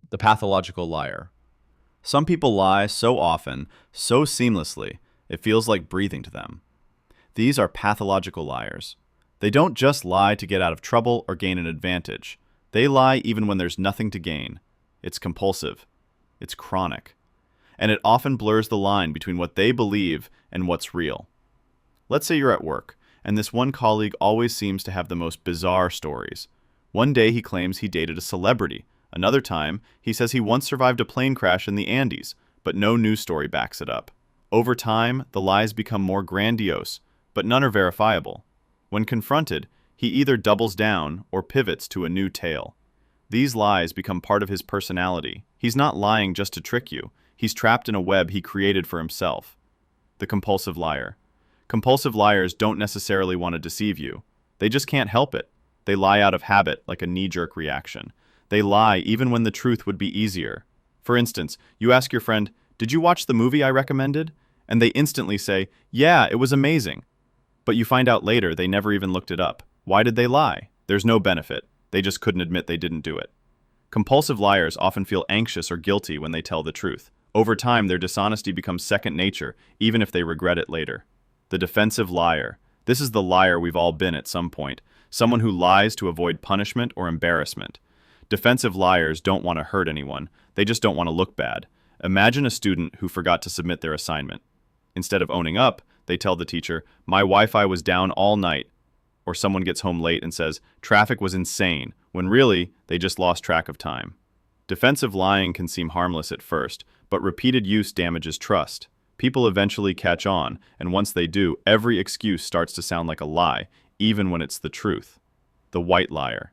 The pathological liar. Some people lie so often, so seamlessly, it feels like breathing to them. These are pathological liars. They don't just lie to get out of trouble or gain an advantage. They lie even when there's nothing to gain. It's compulsive. It's chronic. And it often blurs the line between what they believe and what's real. Let's say you're at work, and this one colleague always seems to have the most bizarre stories. One day he claims he dated a celebrity. Another time, he says he once survived a plane crash in the Andes, but no news story backs it up. Over time, the lies become more grandiose, but none are verifiable. When confronted, he either doubles down or pivots to a new tale. These lies become part of his personality. He's not lying just to trick you. He's trapped in a web he created for himself. The compulsive liar. Compulsive liars don't necessarily want to deceive you. They just can't help it. They lie out of habit, like a knee-jerk reaction. They lie even when the truth would be easier. For instance, you ask your friend, "Did you watch the movie I recommended?" And they instantly say, "Yeah, it was amazing." But you find out later they never even looked it up. Why did they lie? There's no benefit. They just couldn't admit they didn't do it. Compulsive liars often feel anxious or guilty when they tell the truth. Over time, their dishonesty becomes second nature, even if they regret it later. The defensive liar. This is the liar we've all been at some point. Someone who lies to avoid punishment or embarrassment. Defensive liars don't want to hurt anyone. They just don't want to look bad. Imagine a student who forgot to submit their assignment. Instead of owning up, they tell the teacher, "My Wi-Fi was down all night." Or someone gets home late and says, "Traffic was insane," when really, they just lost track of time. Defensive lying can seem harmless at first, but repeated use damages trust. People eventually catch on, and once they do, every excuse starts to sound like a lie, even when it's the truth. The white liar.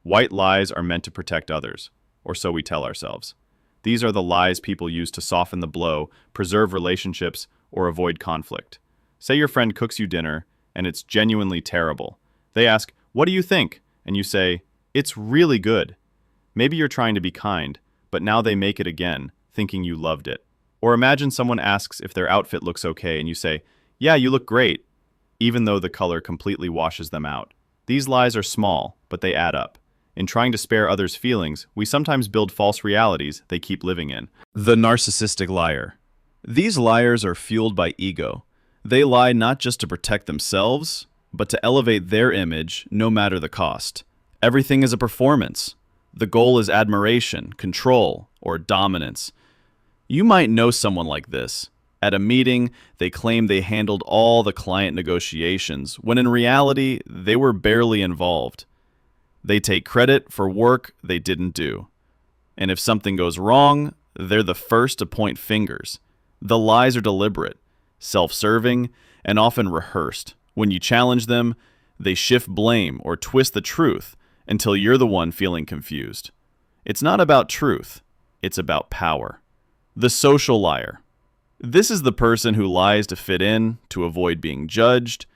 White lies are meant to protect others, or so we tell ourselves. These are the lies people use to soften the blow, preserve relationships, or avoid conflict. Say your friend cooks you dinner, and it's genuinely terrible. They ask, "What do you think?" And you say, "It's really good." Maybe you're trying to be kind, but now they make it again, thinking you loved it. Or imagine someone asks if their outfit looks okay, and you say, "Yeah, you look great," even though the color completely washes them out. These lies are small, but they add up. In trying to spare others' feelings, we sometimes build false realities they keep living in. The narcissistic liar. These liars are fueled by ego. They lie not just to protect themselves, but to elevate their image no matter the cost. Everything is a performance. The goal is admiration, control, or dominance. You might know someone like this. At a meeting, they claim they handled all the client negotiations, when in reality, they were barely involved. They take credit for work they didn't do. And if something goes wrong, they're the first to point fingers. The lies are deliberate, self-serving, and often rehearsed. When you challenge them, they shift blame or twist the truth until you're the one feeling confused. It's not about truth, it's about power. The social liar. This is the person who lies to fit in, to avoid being judged,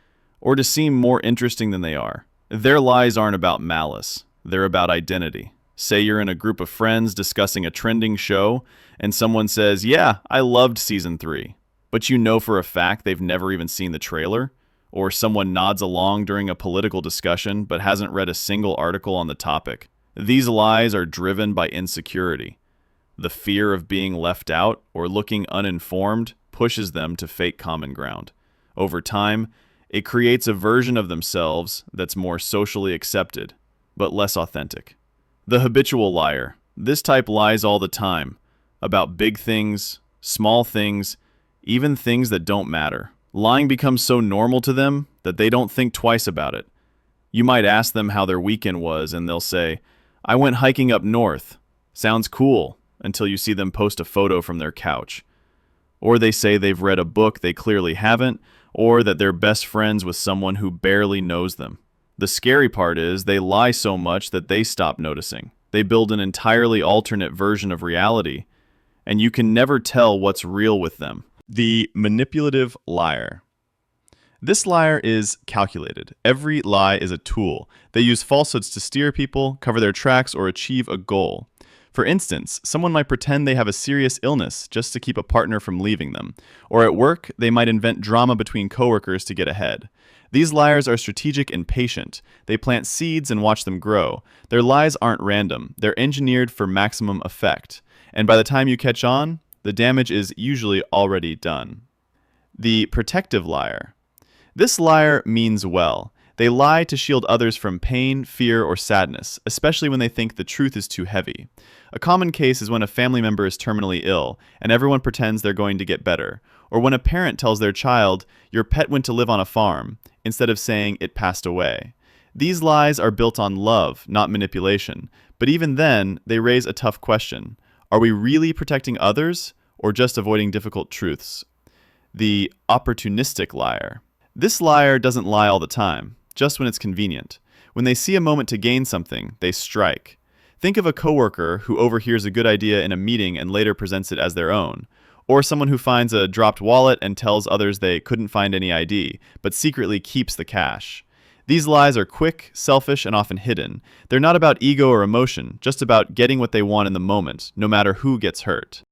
or to seem more interesting than they are. Their lies aren't about malice, they're about identity. Say you're in a group of friends discussing a trending show, and someone says, "Yeah, I loved season 3. But you know for a fact they've never even seen the trailer. Or someone nods along during a political discussion but hasn't read a single article on the topic. These lies are driven by insecurity. The fear of being left out or looking uninformed pushes them to fake common ground. Over time, it creates a version of themselves that's more socially accepted, but less authentic. The habitual liar. This type lies all the time, about big things, small things, even things that don't matter. Lying becomes so normal to them that they don't think twice about it. You might ask them how their weekend was, and they'll say, "I went hiking up north. Sounds cool," until you see them post a photo from their couch. Or they say they've read a book they clearly haven't, or that they're best friends with someone who barely knows them. The scary part is they lie so much that they stop noticing. They build an entirely alternate version of reality, and you can never tell what's real with them. The manipulative liar. This liar is calculated. Every lie is a tool. They use falsehoods to steer people, cover their tracks, or achieve a goal. For instance, someone might pretend they have a serious illness just to keep a partner from leaving them, or at work, they might invent drama between coworkers to get ahead. These liars are strategic and patient. They plant seeds and watch them grow. Their lies aren't random. They're engineered for maximum effect. And by the time you catch on, the damage is usually already done. The protective liar. This liar means well. They lie to shield others from pain, fear, or sadness, especially when they think the truth is too heavy. A common case is when a family member is terminally ill, and everyone pretends they're going to get better, or when a parent tells their child, "Your pet went to live on a farm," instead of saying it passed away. These lies are built on love, not manipulation, but even then, they raise a tough question. Are we really protecting others, or just avoiding difficult truths? The opportunistic liar. This liar doesn't lie all the time, just when it's convenient. When they see a moment to gain something, they strike. Think of a coworker who overhears a good idea in a meeting and later presents it as their own. Or someone who finds a dropped wallet and tells others they couldn't find any ID, but secretly keeps the cash. These lies are quick, selfish, and often hidden. They're not about ego or emotion, just about getting what they want in the moment, no matter who gets hurt.